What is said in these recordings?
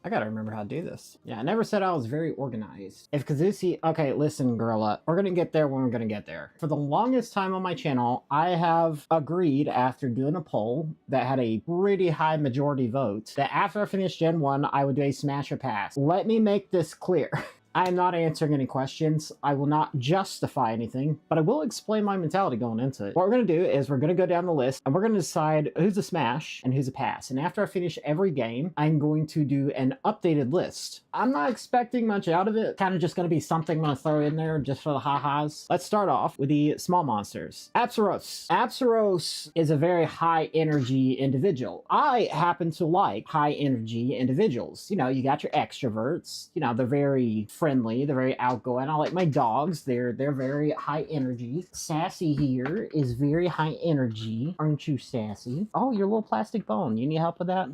I gotta remember how to do this. Yeah, I never said I was very organized. If Kazusi... Okay, listen, Gorilla. We're gonna get there when we're gonna get there. For the longest time on my channel, I have agreed, after doing a poll that had a pretty high majority vote, that after I finish Gen 1, I would do a smash or pass. Let me make this clear. I am not answering any questions. I will not justify anything, but I will explain my mentality going into it. What we're going to do is we're going to go down the list and we're going to decide who's a smash and who's a pass. And after I finish every game, I'm going to do an updated list. I'm not expecting much out of it. Kind of just going to be something I'm going to throw in there just for the ha-has. Let's start off with the small monsters. Apsaros. Apsaros is a very high energy individual. I happen to like high energy individuals. You know, you got your extroverts. You know, they're very friendly, they're very outgoing. I like my dogs, they're very high energy. Sassy here is very high energy. Aren't you, Sassy? Oh, your little plastic bone. You need help with that?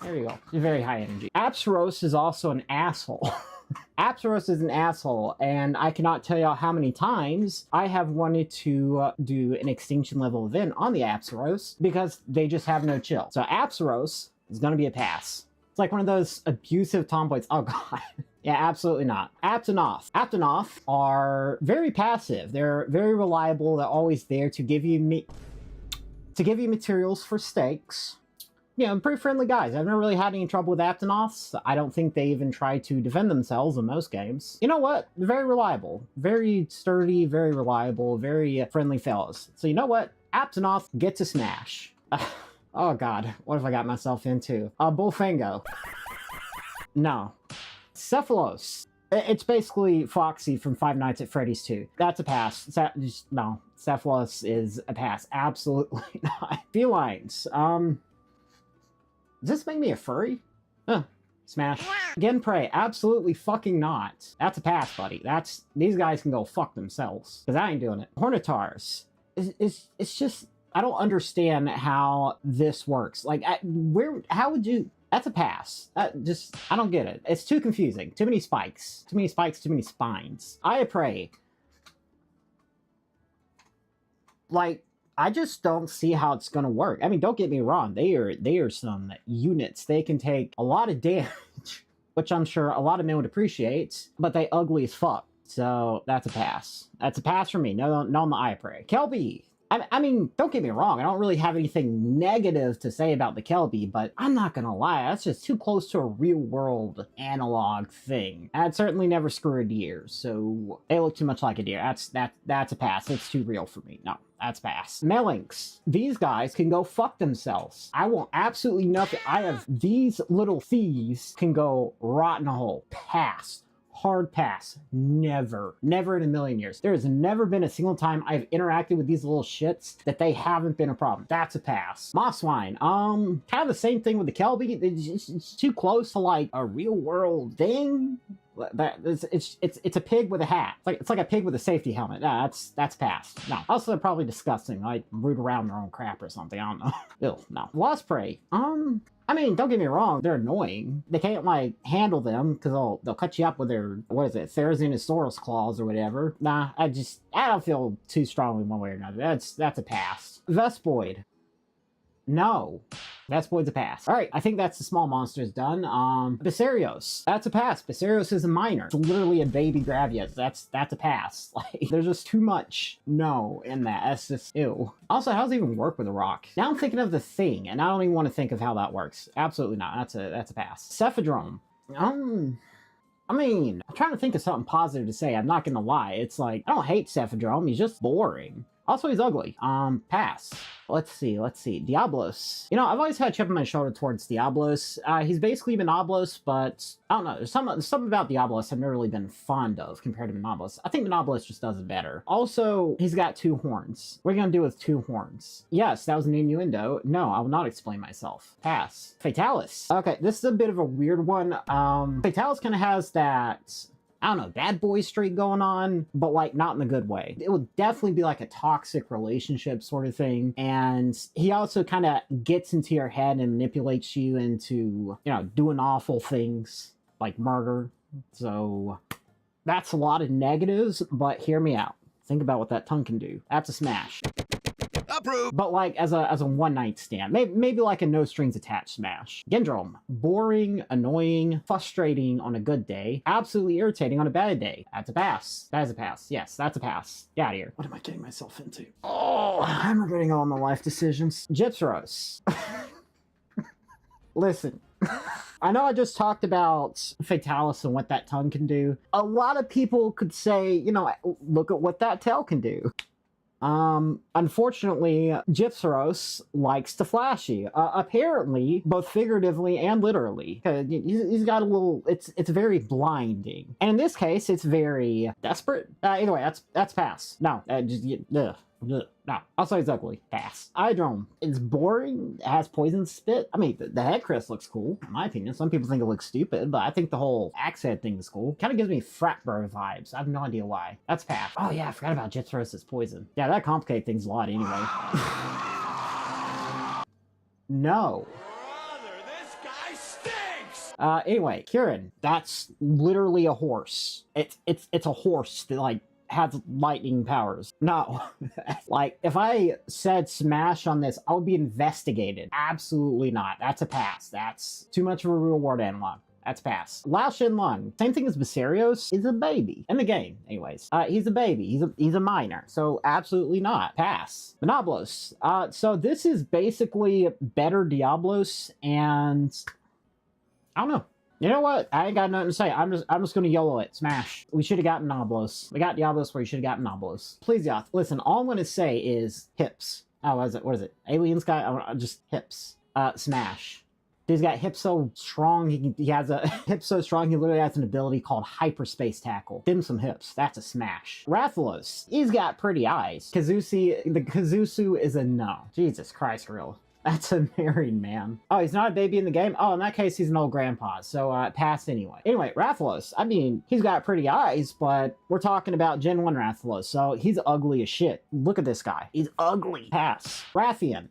There you go. You're very high energy. Apsaros is also an asshole. Apsaros is an asshole, and I cannot tell y'all how many times I have wanted to do an extinction level event on the Apsaros because they just have no chill. So Apsaros is gonna be a pass. It's like one of those abusive tomboys. Oh god. Yeah, absolutely not. Aptonoth. Aptonoth are very passive. They're very reliable. They're always there to give you materials for stakes. Yeah, pretty friendly guys. I've never really had any trouble with Aptonoths. I don't think they even try to defend themselves in most games. You know what? They're very reliable. Very sturdy, very reliable, very friendly fellas. So you know what? Aptonoth gets a smash. Oh god, what have I got myself into? Bullfango. No. Cephalos. It's basically Foxy from Five Nights at Freddy's 2. That's a pass. No. Cephalos is a pass. Absolutely not. Felines. Does this make me a furry? Smash. Again, Prey. Absolutely fucking not. That's a pass, buddy. These guys can go fuck themselves. Because I ain't doing it. Hornetars. It's just... I don't understand how this works. Like, how would you... That's a pass. I don't get it. It's too confusing. Too many spikes. Too many spikes, too many spines. I pray. Like, I just don't see how it's gonna work. I mean, don't get me wrong. They are some units. They can take a lot of damage, which I'm sure a lot of men would appreciate, but they ugly as fuck. So, that's a pass. That's a pass for me. No on the I pray. Kelby. I mean, don't get me wrong, I don't really have anything negative to say about the Kelpie, but I'm not gonna lie, that's just too close to a real-world analog thing. I'd certainly never screw a deer, so they look too much like a deer. That's a pass. It's too real for me. No, that's a pass. Melinks. These guys can go fuck themselves. I want absolutely nothing. These little thieves can go rot in a hole. Pass. Hard pass. Never. Never in a million years. There has never been a single time I've interacted with these little shits that they haven't been a problem. That's a pass. Mosswine. Kind of the same thing with the Kelby. It's too close to like a real world thing. It's a pig with a hat. It's like a pig with a safety helmet. Nah, that's pass. No. Also, they're probably disgusting. Like root around their own crap or something. I don't know. Ew, no. Lost Prey. I mean, don't get me wrong, they're annoying. They can't, like, handle them, because they'll cut you up with their, what is it, Therizinosaurus claws or whatever. Nah, I don't feel too strongly one way or another. That's a pass. Vespoid. No. Vespoid's a pass. Alright, I think that's the small monsters done. Bacerios. That's a pass. Bacerios is a minor. It's literally a baby Gravias. That's a pass. Like, there's just too much no in that. That's just ew. Also, how does it even work with a rock? Now I'm thinking of the thing, and I don't even want to think of how that works. Absolutely not. That's a pass. Cephadrome. I mean, I'm trying to think of something positive to say. I'm not gonna lie. It's like, I don't hate Cephadrome. He's just boring. Also, he's ugly. Pass. Let's see. Diablos. You know, I've always had a chip on my shoulder towards Diablos. He's basically Monoblos, but I don't know. There's something about Diablos I've never really been fond of compared to Monoblos. I think Monoblos just does it better. Also, he's got 2 horns. What are you gonna do with 2 horns? Yes, that was an innuendo. No, I will not explain myself. Pass. Fatalis. Okay, this is a bit of a weird one. Fatalis kind of has that... I don't know, bad boy streak going on, but like not in a good way. It would definitely be like a toxic relationship sort of thing. And he also kind of gets into your head and manipulates you into, you know, doing awful things like murder. So that's a lot of negatives, but hear me out. Think about what that tongue can do. That's a smash. A approved. But like as a one night stand, maybe like a no strings attached smash. Gendrome, boring, annoying, frustrating on a good day, absolutely irritating on a bad day. That's a pass. That is a pass. Yes, that's a pass. Get out of here. What am I getting myself into? Oh, I'm regretting all my life decisions. Gypsaros. Listen. I know I just talked about Fatalis and what that tongue can do. A lot of people could say, you know, look at what that tail can do. Unfortunately, Gypsaros likes to flashy. Apparently, both figuratively and literally. He's got a little, it's very blinding. And in this case, it's very desperate. Either way, that's pass. No, no, I'll say it's ugly. Pass. Idrome. It's boring. It has poison spit. I mean, the head crest looks cool, in my opinion. Some people think it looks stupid, but I think the whole axe head thing is cool. Kind of gives me frat bro vibes. I have no idea why. That's pass. Oh yeah, I forgot about Gypsaros' poison. Yeah, that complicates things a lot anyway. No. Anyway, Kieran, that's literally a horse. It's a horse that like has lightning powers. No. Like, if I said smash on this, I would be investigated. Absolutely not. That's a pass. That's too much of a reward analog. That's pass. Lao Shenlong, same thing as Viserios, is a baby. In the game, anyways. He's a baby. He's a minor. So absolutely not. Pass. Monoblos. So this is basically better Diablos, and I don't know. You know what? I ain't got nothing to say. I'm just gonna YOLO it. Smash. We should have gotten Noblos. We got Diablos where you should have gotten Noblos. Please, Yoth. Listen, all I'm gonna say is hips. Oh, what is it? Alien Sky? Just hips. Smash. He's got hips so strong, he has a hip so strong, he literally has an ability called Hyperspace Tackle. Dim some hips. That's a smash. Rathalos. He's got pretty eyes. The Kazusu is a no. Jesus Christ, real. That's a married man. Oh, he's not a baby in the game? Oh, in that case, he's an old grandpa. So, pass anyway. Anyway, Rathalos. I mean, he's got pretty eyes, but we're talking about Gen 1 Rathalos, so he's ugly as shit. Look at this guy. He's ugly. Pass. Rathian.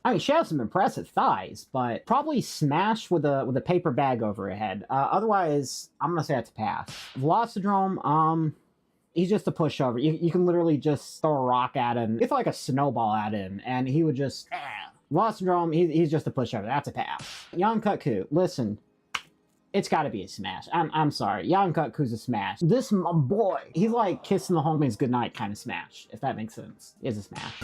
I mean, she has some impressive thighs, but probably smash with a paper bag over her head. Otherwise, I'm gonna say that's a pass. Velocidrome, he's just a pushover. You can literally just throw a rock at him. It's like a snowball at him, and he would just... Velocidrome, he's just a pushover. That's a pass. Yankutku, listen. It's gotta be a smash. I'm sorry. Yankutku's a smash. This, my boy, he's like kissing the homies goodnight kind of smash, if that makes sense. Is a smash.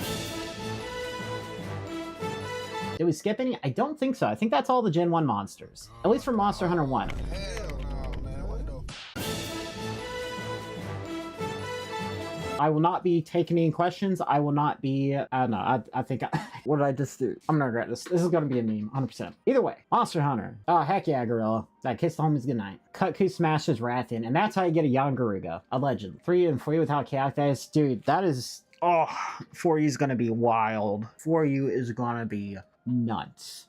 Did we skip any? I don't think so. I think that's all the Gen 1 monsters. At least for Monster Hunter 1. I will not be taking any questions. I will not be... I don't know. I think... what did I just do? I'm gonna regret this. This is gonna be a meme. 100%. Either way. Monster Hunter. Oh, heck yeah, Gorilla. That kiss the homies goodnight. Kutku smashes Rathian. And that's how you get a young Garuga. A legend. 3 and 3 with how chaotic that is. Dude, that is... Oh, 4U is gonna be wild. 4U is gonna be nuts.